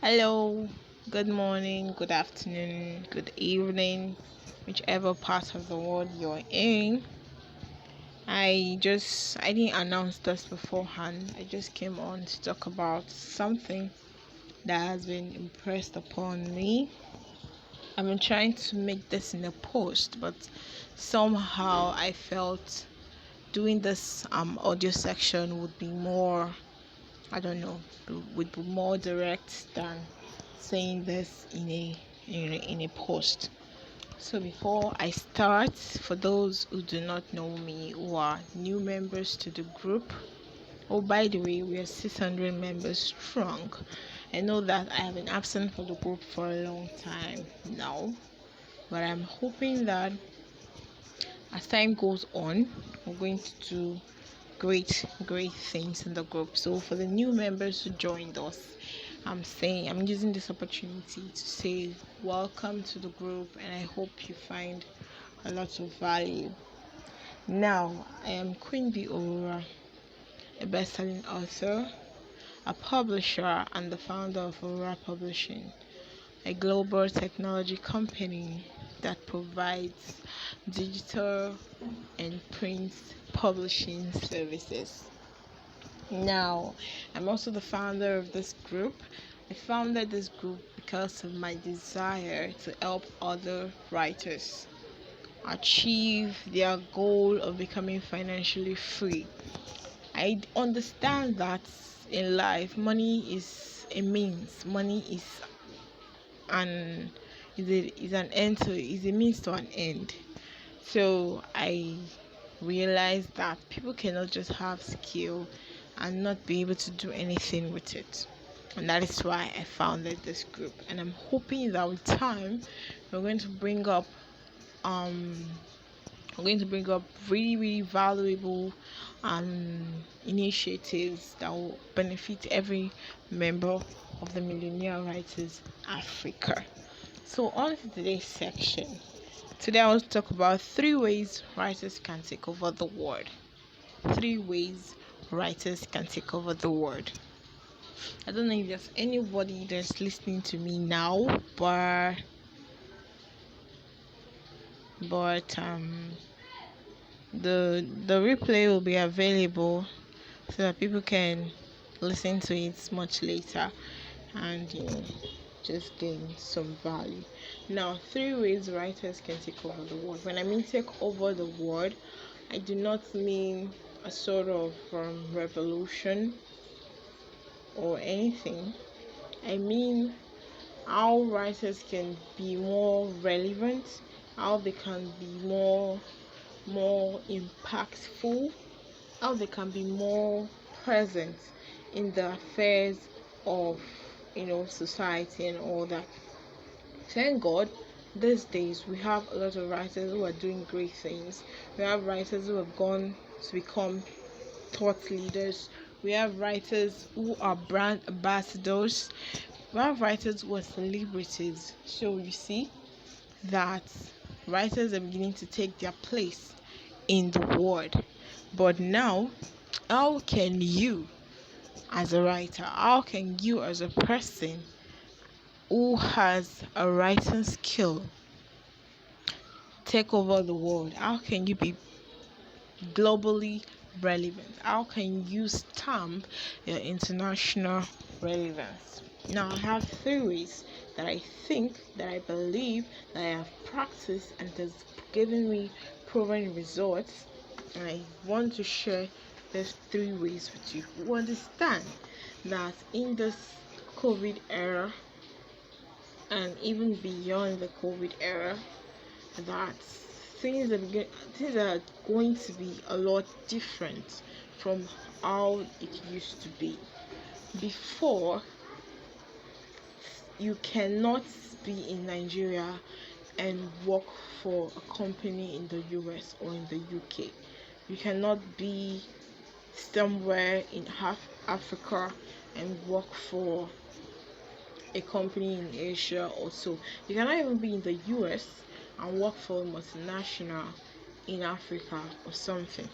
Hello, good morning, good afternoon, good evening, whichever part of the world you're in. I didn't announce this beforehand. I just came on to talk about something that has been impressed upon me. I've been trying to make this in a post, but somehow I felt doing this audio section would be more, I don't know, would be more direct than saying this in a post. So before I start, for those who do not know me, who are new members to the group, oh, by the way, we are 600 members strong. I know that I have been absent from the group for a long time now, but I'm hoping that as time goes on, we're going to do great things in the group. So for the new members who joined us, I'm using this opportunity to say welcome to the group, and I hope you find a lot of value. Now, I am Queen B Aurora, a best-selling author, a publisher, and the founder of Aurora Publishing, a global technology company that provides digital and print publishing services. Now, I'm also the founder of this group. I founded this group because of my desire to help other writers achieve their goal of becoming financially free. I understand that in life, money is a means. Money an is an end to is a means to an end. So I realized that people cannot just have skill and not be able to do anything with it. And that is why I founded this group. And I'm hoping that with time we're going to bring up um really valuable um initiatives that will benefit every member of the Millionaire Writers Africa. So on to today's section. Today I want to talk about 3 ways writers can take over the world. 3 ways writers can take over the world. I don't know if there's anybody that's listening to me now, but the replay will be available so that people can listen to it much later and just gain some value. Now, 3 ways writers can take over the world. When I mean take over the world, I do not mean a sort of revolution or anything. I mean how writers can be more relevant, how they can be more impactful, how they can be more present in the affairs of society and all that. Thank God these days we have a lot of writers who are doing great things. We have writers who have gone to become thought leaders. We have writers who are brand ambassadors. We have writers who are celebrities. So you see that writers are beginning to take their place in the world. But now, how can you as a writer, how can you as a person who has a writing skill take over the world? How can you be globally relevant? How can you stamp your international relevance? Now, I have 3 ways that I think, that I believe, that I have practiced and has given me proven results, and I want to share these 3 ways with you. You understand that in this COVID era and even beyond the COVID era, that things are going to be a lot different from how it used to be. Before, you cannot be in Nigeria and work for a company in the US or in the UK. You cannot be somewhere in Africa and work for a company in Asia or so. You cannot even be in the US and work for a multinational in Africa or something.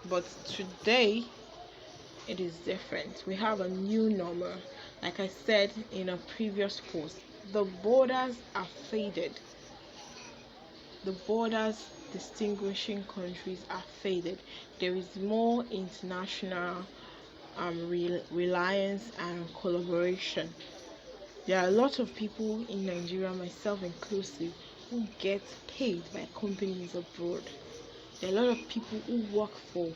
But today it is different. We have a new normal. Like I said in a previous post, the borders are faded. The borders distinguishing countries are faded. There is more international reliance and collaboration. There are a lot of people in Nigeria, myself inclusive, who get paid by companies abroad. There are a lot of people who work for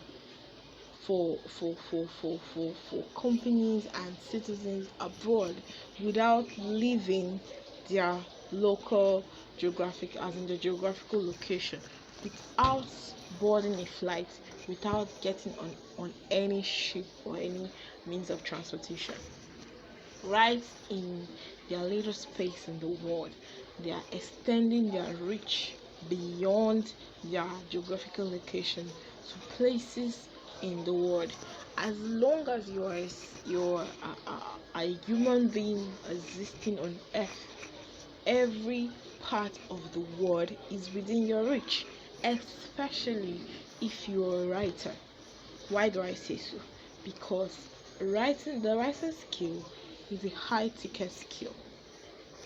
companies and citizens abroad without leaving their local as in the geographical location, without boarding a flight, without getting on any ship or any means of transportation. Right in their little space in the world, they are extending their reach beyond their geographical location to places in the world. As long as you're a human being existing on earth, every part of the world is within your reach, especially if you're a writer. Why do I say so? Because the writing skill is a high ticket skill.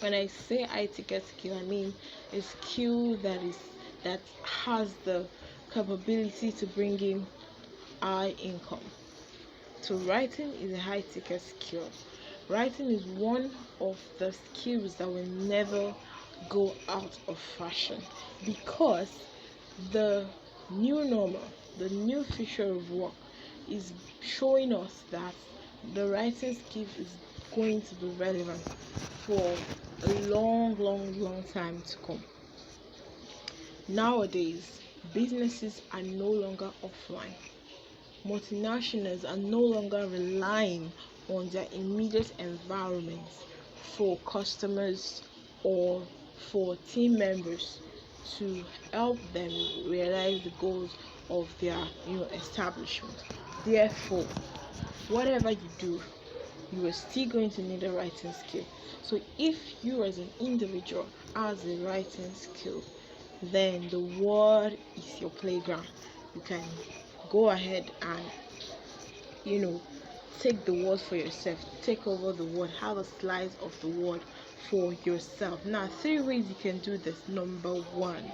When I say high ticket skill, I mean a skill that has the capability to bring in high income. So writing is a high ticket skill. Writing is one of the skills that will never go out of fashion, because the new normal, the new future of work is showing us that the writing skill is going to be relevant for a long time to come. Nowadays, businesses are no longer offline. Multinationals are no longer relying on their immediate environments for customers or for team members to help them realize the goals of their establishment. Therefore, whatever you do, you are still going to need a writing skill. So if you as an individual has a writing skill, then the world is your playground. You can go ahead and take the world for yourself, take over the world, have a slice of the world for yourself. Now, 3 ways you can do this. Number 1,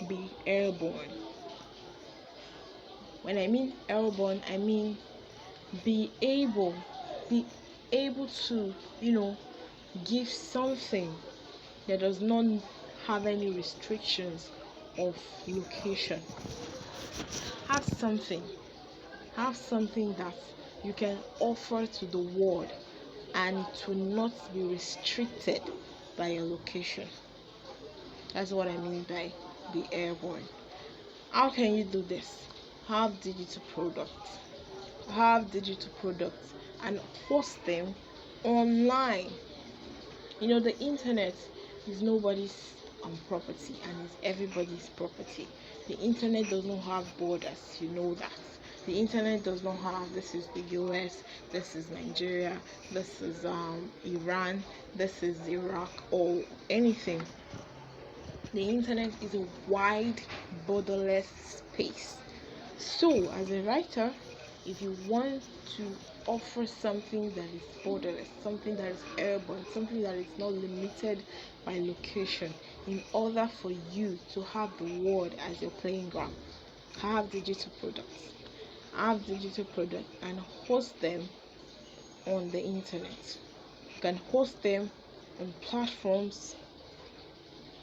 be airborne. When I mean airborne, I mean be able to give something that does not have any restrictions of location. Have something that you can offer to the world, and it will not be restricted by your location. That's what I mean by be airborne. How can you do this? Have digital products and post them online. The internet is nobody's property, and it's everybody's property. The internet does not have borders, that. The internet does not have, this is the US, this is Nigeria, this is Iran, this is Iraq, or anything. The internet is a wide, borderless space. So, as a writer, if you want to offer something that is borderless, something that is airborne, something that is not limited by location, in order for you to have the world as your playing ground, have digital products and host them on the internet. You can host them on platforms,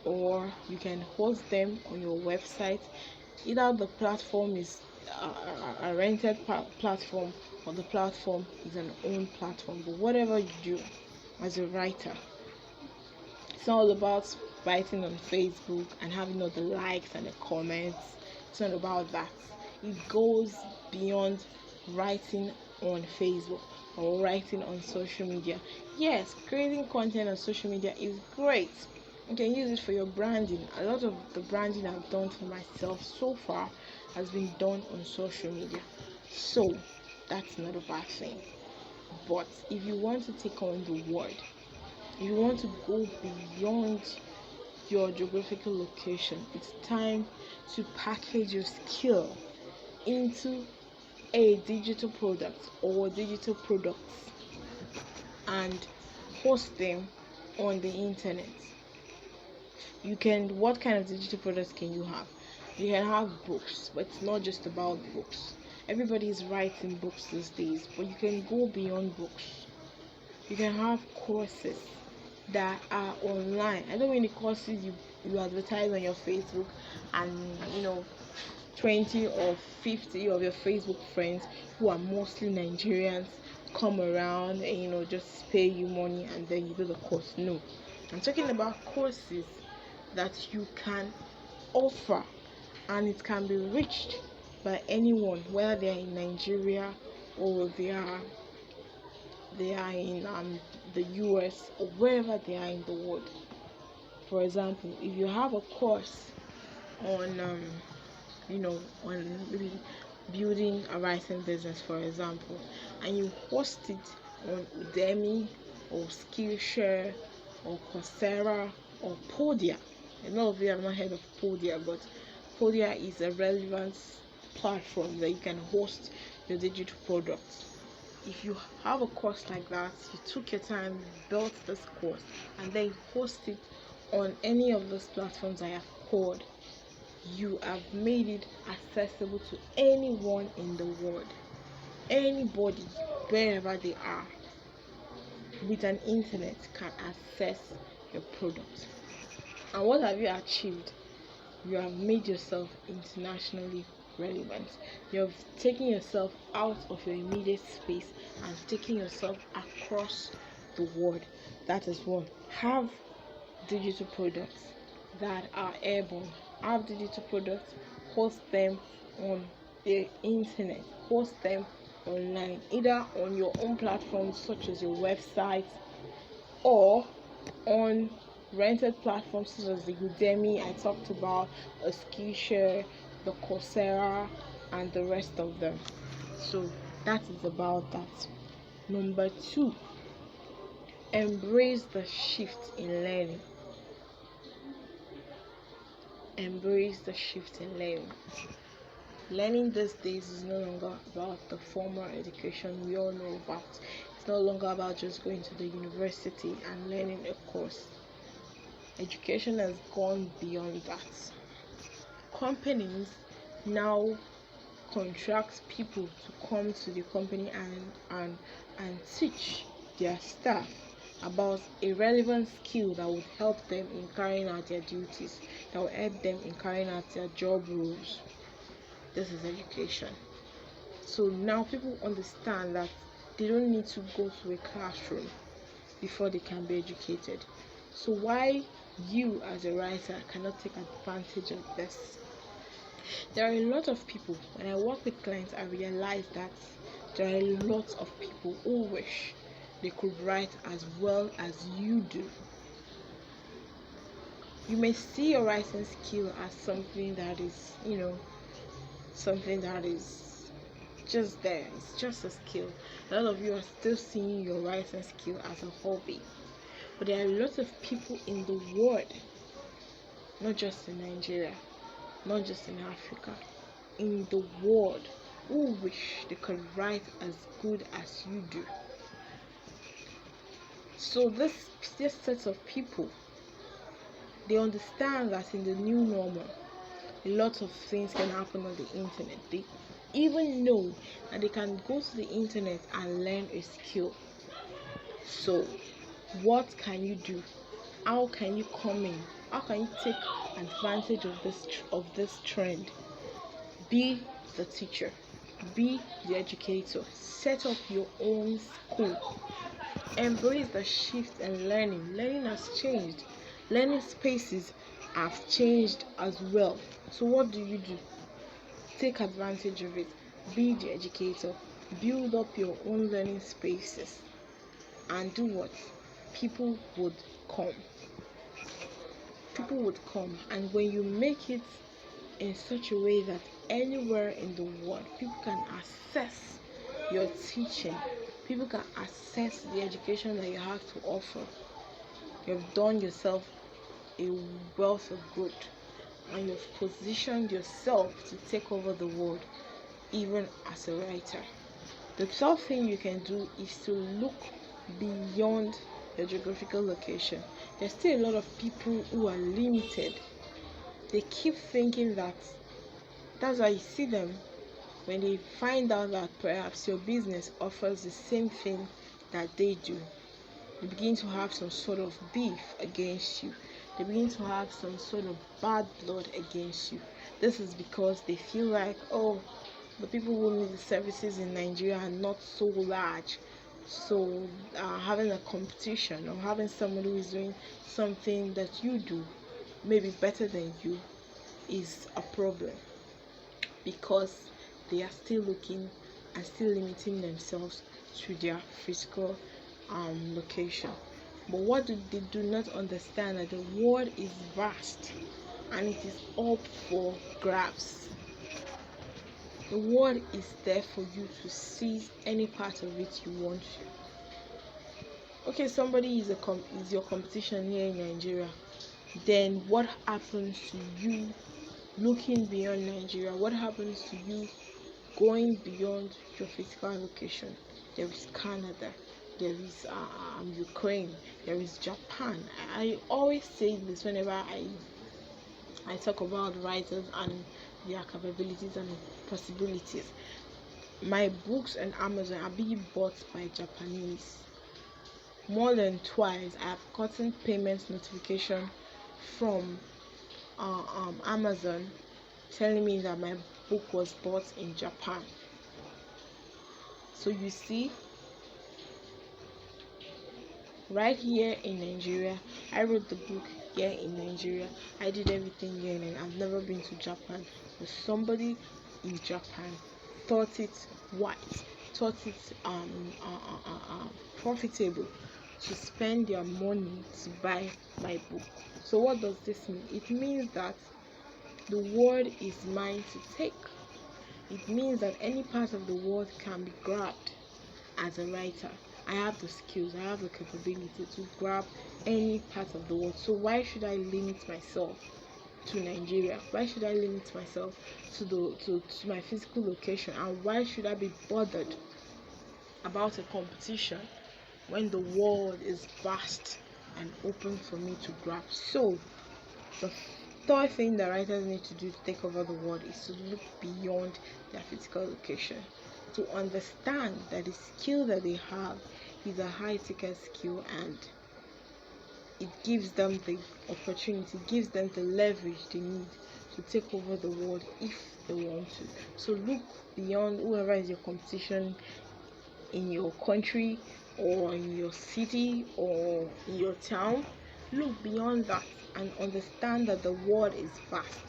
or you can host them on your website. Either the platform is a rented platform, or the platform is an own platform. But whatever you do as a writer, it's not all about writing on Facebook and having all the likes and the comments. It's not about that. It goes beyond writing on Facebook or writing on social media. Yes, creating content on social media is great. You can use it for your branding. A lot of the branding I've done for myself so far has been done on social media. So that's not a bad thing. But if you want to take on the world, if you want to go beyond your geographical location, it's time to package your skill into a digital product or digital products. and host them on the internet. What kind of digital products can you have? You can have books, but it's not just about books. Everybody is writing books these days, but you can go beyond books. You can have courses that are online. I don't mean the courses you advertise on your Facebook, and 20 or 50 of your Facebook friends, who are mostly Nigerians, come around and just pay you money and then you do the course. No, I'm talking about courses that you can offer, and it can be reached by anyone, whether they are in Nigeria or they are in the US, or wherever they are in the world. For example, if you have a course on on maybe building a writing business, for example, and you host it on Udemy or Skillshare or Coursera or Podia. A lot of you have not heard of Podia, but Podia is a relevant platform that you can host your digital products. If you have a course like that, you took your time, built this course, and then host it on any of those platforms I have called, you have made it accessible to anyone in the world. Anybody, wherever they are, with an internet can access your product. And what have you achieved? You have made yourself internationally relevant. You have taken yourself out of your immediate space and taken yourself across the world. That is one. Have digital products that are airborne. Have digital products, host them on the internet, host them online, either on your own platforms such as your website, or on rented platforms such as the Udemy I talked about, a Skillshare, the Coursera, and the rest of them. So that is about that. Number 2, embrace the shift in learning. Embrace the shift in learning. Learning these days is no longer about the formal education we all know about. It's no longer about just going to the university and learning a course. Education has gone beyond that. Companies now contract people to come to the company and teach their staff about a relevant skill that would help them in carrying out their duties, that will help them in carrying out their job roles. This is education. So now people understand that they don't need to go to a classroom before they can be educated. So why you as a writer cannot take advantage of this? There are a lot of people, when I work with clients, I realize that there are a lot of people who wish they could write as well as you do. You may see your writing skill as something that is, something that is just there. It's just a skill. A lot of you are still seeing your writing skill as a hobby. But there are a lot of people in the world, not just in Nigeria, not just in Africa, in the world, who wish they could write as good as you do. So this set of people, they understand that in the new normal, a lot of things can happen on the internet. They even know that they can go to the internet and learn a skill. So what can you do? How can you come in? How can you take advantage of this trend? Be the teacher, be the educator, set up your own school. Embrace the shift in learning. Learning has changed. Learning spaces have changed as well. So what do? Take advantage of it. Be the educator. Build up your own learning spaces. And do what? People would come. People would come. And when you make it in such a way that anywhere in the world people can access your teaching, people can access the education that you have to offer, you've done yourself a wealth of good, and you've positioned yourself to take over the world, even as a writer. The third thing you can do is to look beyond your geographical location. There's still a lot of people who are limited. They keep thinking that's why you see them when they find out that perhaps your business offers the same thing that they do. They begin to have some sort of beef against you. They begin to have some sort of bad blood against you. This is because they feel like, oh, the people who need the services in Nigeria are not so large. So having a competition or having someone who is doing something that you do maybe better than you is a problem, because they are still looking and still limiting themselves to their physical location. But what they do not understand that the world is vast and it is up for grabs. The world is there for you to seize any part of it you want to. Okay, somebody is your competition here in Nigeria. Then what happens to you looking beyond Nigeria? What happens to you going beyond your physical location? There is Canada, there is Ukraine, there is Japan. I always say this whenever I talk about writers and their capabilities and possibilities. My books on Amazon are being bought by Japanese. More than twice, I have gotten payment notification from Amazon telling me that my book was bought in Japan. So you see, right here in Nigeria, I wrote the book here in Nigeria. I did everything here, and I've never been to Japan. But somebody in Japan thought it wise, thought it profitable to spend their money to buy my book. So what does this mean? It means that the world is mine to take. It means that any part of the world can be grabbed. As a writer, I have the skills, I have the capability to grab any part of the world. So why should I limit myself to Nigeria? Why should I limit myself to my physical location? And why should I be bothered about a competition when the world is vast and open for me to grab? So the third thing that writers need to do to take over the world is to look beyond their physical location, to understand that the skill that they have is a high ticket skill, and it gives them the opportunity, gives them the leverage they need to take over the world if they want to. So look beyond whoever is your competition in your country or in your city or in your town. Look beyond that and understand that the world is vast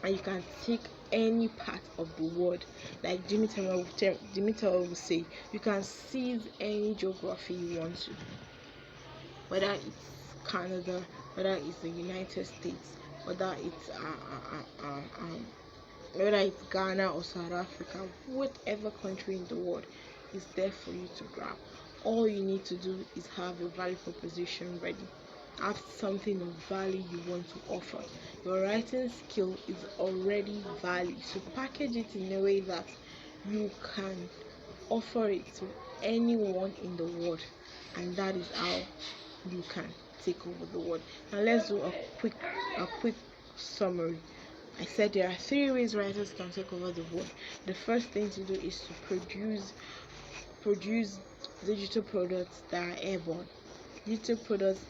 and you can take any part of the world. Like Dimitar will say, you can seize any geography you want to, whether it's Canada, whether it's the United States, whether it's Ghana or South Africa. Whatever country in the world is there for you to grab. All you need to do is have a value proposition ready. Have something of value you want to offer. Your writing skill is already value, so package it in a way that you can offer it to anyone in the world, and that is how you can take over the world. Now let's do a quick summary. I said there are 3 ways writers can take over the world. The first thing to do is to produce digital products that are airborne, digital products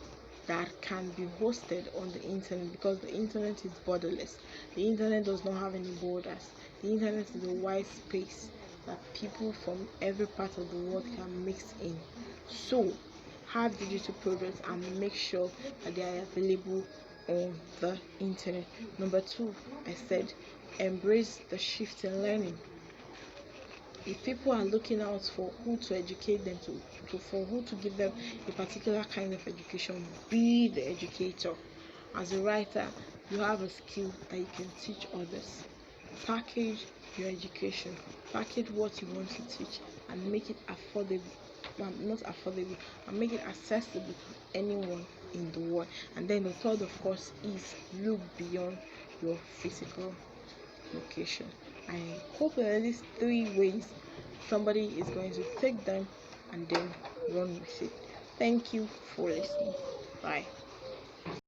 that can be hosted on the internet, because the internet is borderless. The internet does not have any borders. The internet is a wide space that people from every part of the world can mix in. So have digital products and make sure that they are available on the internet. Number 2, I said embrace the shift in learning. If people are looking out for who to educate them for who to give them a particular kind of education, be the educator. As a writer, you have a skill that you can teach others. Package your education, package what you want to teach, and make it affordable. Not affordable, and make it accessible to anyone in the world. And then the third, of course, is look beyond your physical location. I hope that these 3 ways somebody is going to take them and then run with it. Thank you for listening. Bye.